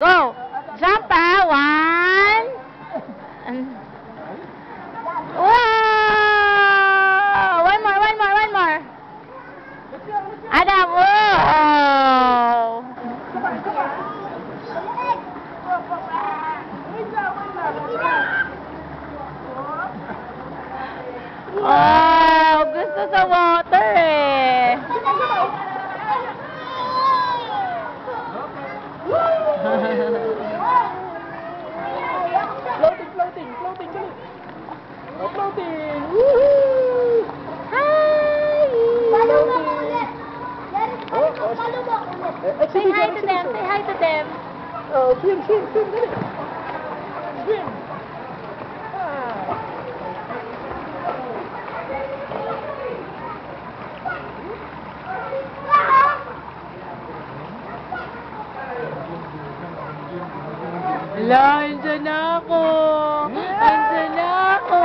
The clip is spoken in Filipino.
Go! Jump ah! One! Wow! One more, one more, one more! Adam, wow! Oh, gusto sa water eh! Floating, floating, floating, dali. Oh, floating. Woohoo! Hi! Follow mo ulit. Follow mo ulit. Say hi to them, say hi to them. Oh, swim, swim, swim, dali. Swim. Hala, andyan na ako! Andyan na ako!